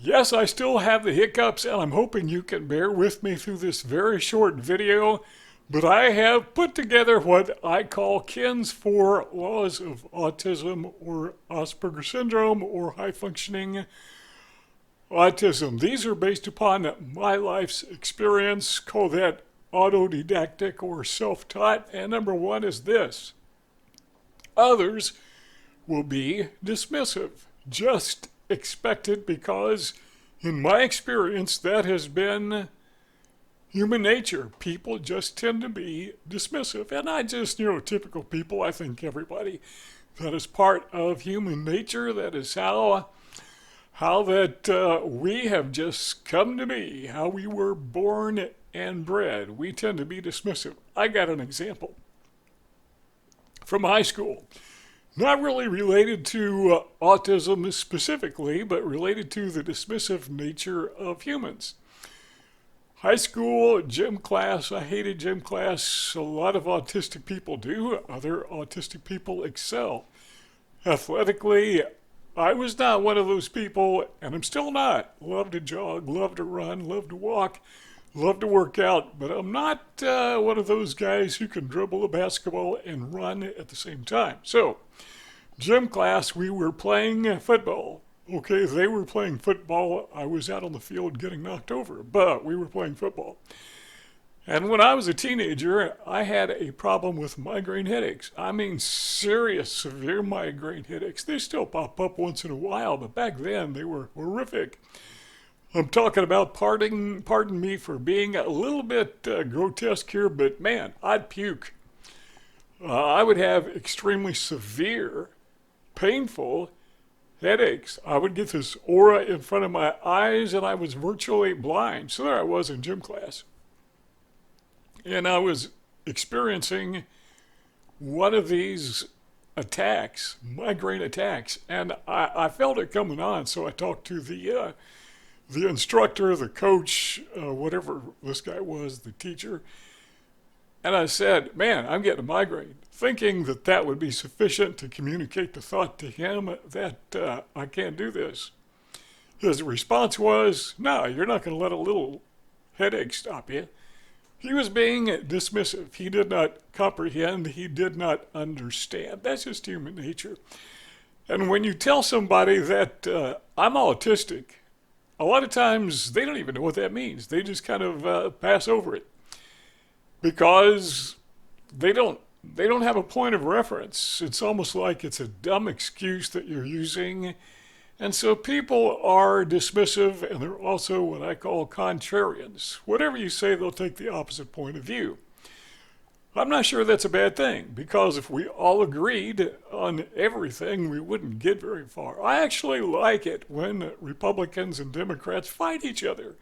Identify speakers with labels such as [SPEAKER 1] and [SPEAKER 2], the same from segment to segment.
[SPEAKER 1] Yes, I still have the hiccups, and I'm hoping you can bear with me through this very short video, but I have put together what I call Ken's 4 laws of autism, or Asperger syndrome, or high-functioning autism. These are based upon my life's experience. Call that autodidactic or self-taught. And number one is this: others will be dismissive. Just expected, because in my experience that has been human nature. People just tend to be dismissive, and not just neurotypical people. I think everybody, that is part of human nature. That is how we have just come to be, how we were born and bred. We tend to be dismissive. I got an example from high school. Not really related to autism specifically, but related to the dismissive nature of humans. High school gym class, I hated gym class. A lot of autistic people do. Other autistic people excel. Athletically, I was not one of those people, and I'm still not. Love to jog, love to run, love to walk, love to work out, but I'm not one of those guys who can dribble a basketball and run at the same time. So, gym class, we were playing football. Okay, they were playing football. I was out on the field getting knocked over, but we were playing football. And when I was a teenager, I had a problem with migraine headaches. I mean, serious, severe migraine headaches. They still pop up once in a while, but back then they were horrific. I'm talking about, pardon me for being a little bit grotesque here, but man, I'd puke. I would have extremely severe, painful headaches. I would get this aura in front of my eyes, and I was virtually blind. So there I was in gym class. And I was experiencing one of these attacks, migraine attacks, and I felt it coming on. So I talked to the instructor, the coach, whatever this guy was, the teacher, and I said, "Man, I'm getting a migraine," thinking that that would be sufficient to communicate the thought to him that I can't do this. His response was, "No, you're not going to let a little headache stop you." He was being dismissive. He did not comprehend. He did not understand. That's just human nature. And when you tell somebody that I'm autistic, a lot of times they don't even know what that means. They just kind of pass over it because they don't have a point of reference. It's almost like it's a dumb excuse that you're using. And so people are dismissive, and they're also what I call contrarians. Whatever you say, they'll take the opposite point of view. I'm not sure that's a bad thing, because if we all agreed on everything, we wouldn't get very far. I actually like it when Republicans and Democrats fight each other.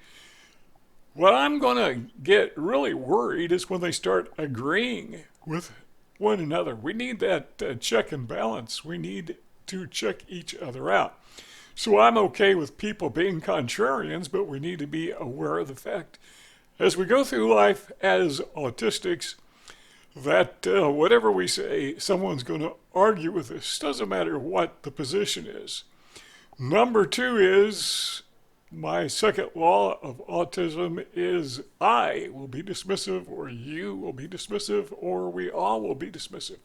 [SPEAKER 1] What I'm going to get really worried is when they start agreeing with one another. We need that check and balance. We need to check each other out. So I'm okay with people being contrarians, but we need to be aware of the fact, as we go through life as autistics, that whatever we say, someone's going to argue with us. Doesn't matter what the position is. Number two is, my second law of autism is I will be dismissive, or you will be dismissive, or we all will be dismissive.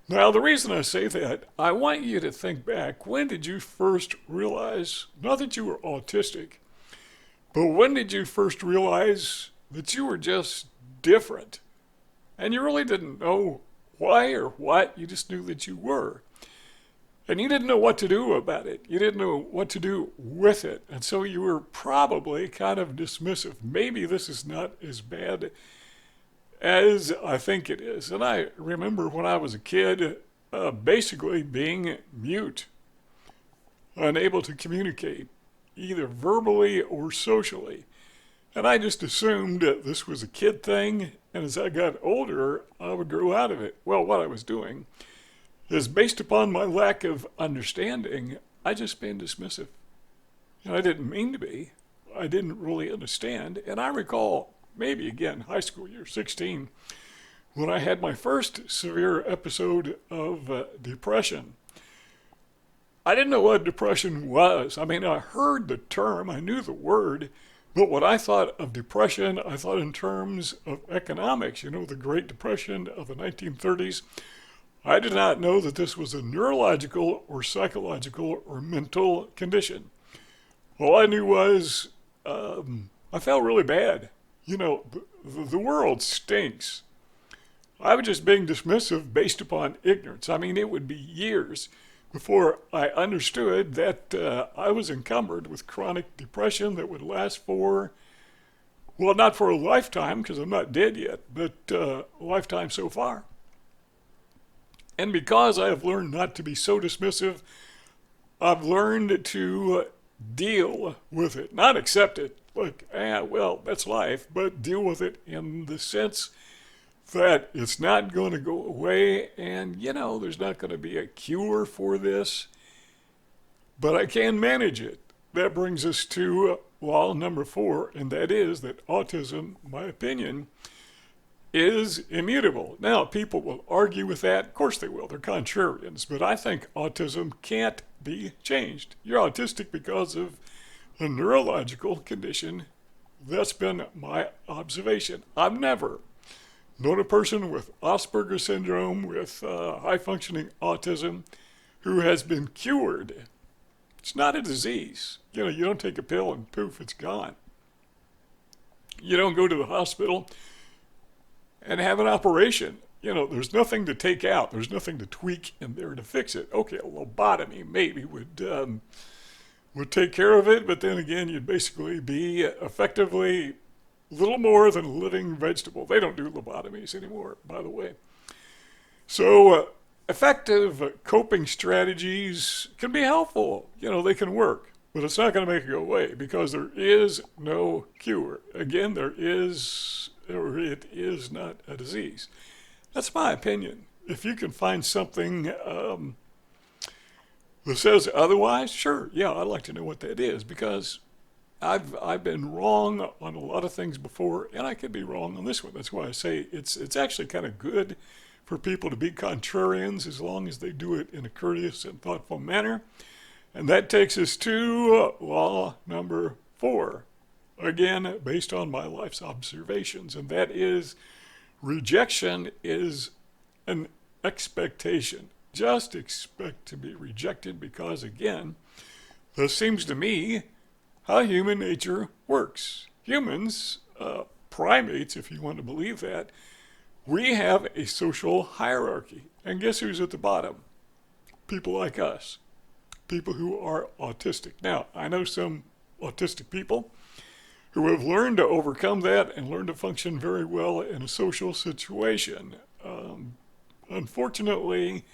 [SPEAKER 1] Now, the reason I say that, I want you to think back. When did you first realize, not that you were autistic, but when did you first realize that you were just different? And you really didn't know why or what, you just knew that you were. And you didn't know what to do about it. You didn't know what to do with it. And so you were probably kind of dismissive. Maybe this is not as bad as I think it is. And I remember when I was a kid, basically being mute, unable to communicate, either verbally or socially. And I just assumed that this was a kid thing, and as I got older, I would grow out of it. Well, what I was doing is, based upon my lack of understanding, I just been dismissive. And I didn't mean to be. I didn't really understand. And I recall, maybe again, high school year, 16, when I had my first severe episode of depression. I didn't know what depression was. I mean, I heard the term, I knew the word, but when I thought of depression, I thought in terms of economics, the Great Depression of the 1930s. I did not know that this was a neurological or psychological or mental condition. All I knew was I felt really bad. The world stinks. I was just being dismissive based upon ignorance. I mean, it would be years before I understood that I was encumbered with chronic depression that would last for, well, not for a lifetime because I'm not dead yet, but a lifetime so far. And because I have learned not to be so dismissive, I've learned to deal with it, not accept it. Like, well, that's life, but deal with it in the sense that it's not going to go away and, there's not going to be a cure for this, but I can manage it. That brings us to law number 4, and that is that autism, in my opinion, is immutable. Now, people will argue with that. Of course they will. They're contrarians. But I think autism can't be changed. You're autistic because of a neurological condition. That's been my observation. I've never known a person with Asperger syndrome, with high-functioning autism, who has been cured. It's not a disease. You don't take a pill and poof, it's gone. You don't go to the hospital and have an operation. There's nothing to take out. There's nothing to tweak in there to fix it. Okay, a lobotomy maybe would take care of it, but then again, you'd basically be effectively little more than a living vegetable. They don't do lobotomies anymore, by the way. So effective coping strategies can be helpful. They can work, but it's not going to make it go away because there is no cure. Again, it is not a disease. That's my opinion. If you can find something that says otherwise, sure, yeah, I'd like to know what that is because I've been wrong on a lot of things before, and I could be wrong on this one. That's why I say it's actually kind of good for people to be contrarians as long as they do it in a courteous and thoughtful manner. And that takes us to law number 4, again, based on my life's observations, and that is rejection is an expectation. Just expect to be rejected because, again, this seems to me how human nature works. Humans, primates, if you want to believe that, we have a social hierarchy. And guess who's at the bottom? People like us. People who are autistic. Now, I know some autistic people who have learned to overcome that and learn to function very well in a social situation. Unfortunately,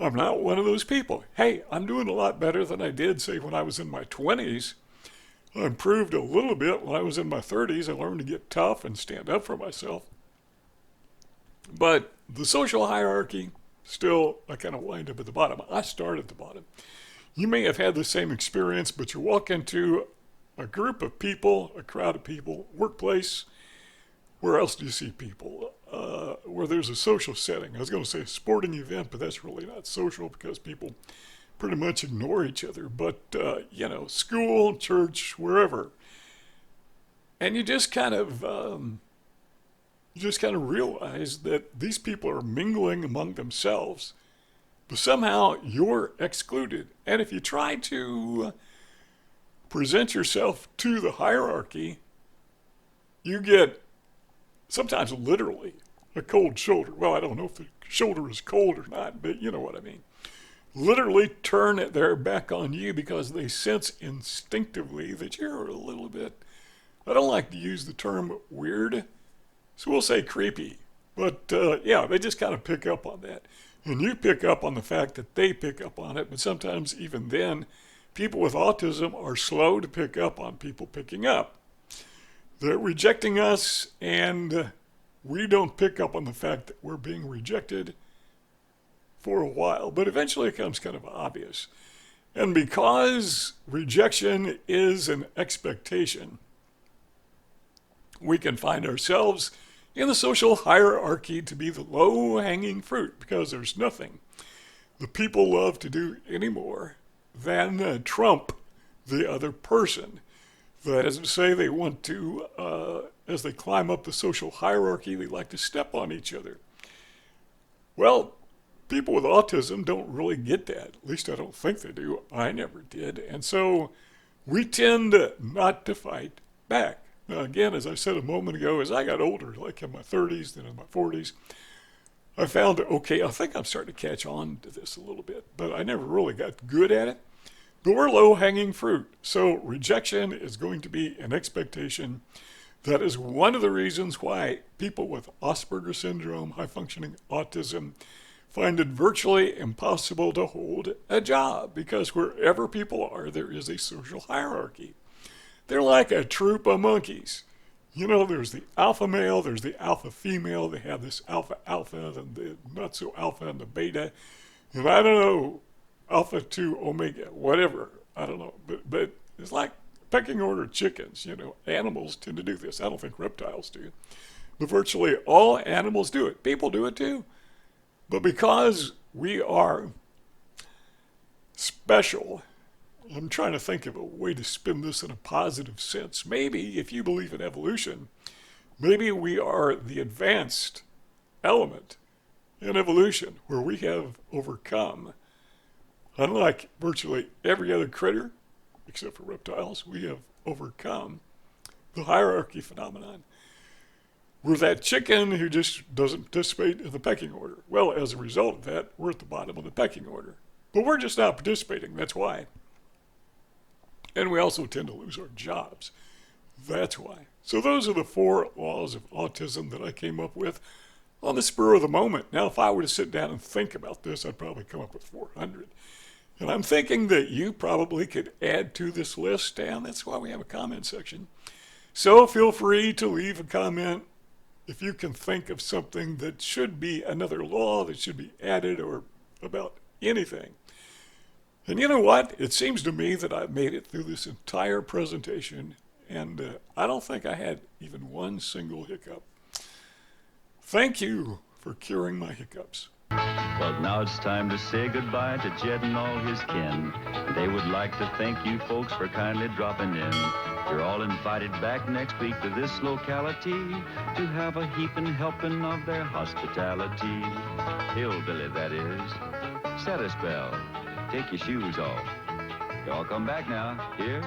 [SPEAKER 1] I'm not one of those people. Hey, I'm doing a lot better than I did, say, when I was in my 20s. I improved a little bit when I was in my 30s. I learned to get tough and stand up for myself. But the social hierarchy, still, I kind of wind up at the bottom. I start at the bottom. You may have had the same experience, but you walk into a group of people, a crowd of people, workplace. Where else do you see people? Where there's a social setting. I was going to say a sporting event, but that's really not social because people pretty much ignore each other. But, school, church, wherever. And you just kind of realize that these people are mingling among themselves, but somehow you're excluded. And if you try to present yourself to the hierarchy, you get sometimes literally a cold shoulder. Well, I don't know if the shoulder is cold or not, but you know what I mean. Literally turn their back on you because they sense instinctively that you're a little bit, I don't like to use the term weird, so we'll say creepy. But they just kind of pick up on that. And you pick up on the fact that they pick up on it, but sometimes even then, people with autism are slow to pick up on people picking up. They're rejecting us, and we don't pick up on the fact that we're being rejected for a while, but eventually it becomes kind of obvious. And because rejection is an expectation, we can find ourselves in the social hierarchy to be the low-hanging fruit because there's nothing the people love to do anymore than trump the other person. That is to say, they want to, as they climb up the social hierarchy, they like to step on each other. Well, people with autism don't really get that. At least I don't think they do. I never did. And so we tend not to fight back. Now, again, as I said a moment ago, as I got older, like in my 30s, then in my 40s, I found, okay, I think I'm starting to catch on to this a little bit, but I never really got good at it. But we're low-hanging fruit. So rejection is going to be an expectation. That is one of the reasons why people with Asperger syndrome, high-functioning autism, find it virtually impossible to hold a job, because wherever people are, there is a social hierarchy. They're like a troop of monkeys. You know, there's the alpha male, there's the alpha female, they have this alpha alpha, and the not so alpha and the beta, and I don't know, alpha to omega, whatever, I don't know, but it's like pecking order chickens, you know, animals tend to do this. I don't think reptiles do, but virtually all animals do it. People do it too. But because we are special, I'm trying to think of a way to spin this in a positive sense. Maybe if you believe in evolution, maybe we are the advanced element in evolution where we have overcome, unlike virtually every other critter, except for reptiles, we have overcome the hierarchy phenomenon. We're that chicken who just doesn't participate in the pecking order. Well, as a result of that, we're at the bottom of the pecking order. But we're just not participating, that's why. And we also tend to lose our jobs. That's why. So those are the 4 laws of autism that I came up with on the spur of the moment. Now, if I were to sit down and think about this, I'd probably come up with 400. And I'm thinking that you probably could add to this list, and that's why we have a comment section. So feel free to leave a comment if you can think of something that should be another law that should be added, or about anything. And you know what? It seems to me that I've made it through this entire presentation, and I don't think I had even one single hiccup. Thank you for curing my hiccups.
[SPEAKER 2] Well, now it's time to say goodbye to Jed and all his kin. They would like to thank you folks for kindly dropping in. You're all invited back next week to this locality to have a heaping helping of their hospitality. Hillbilly, that is. Set a spell. Take your shoes off. Y'all come back now. Here?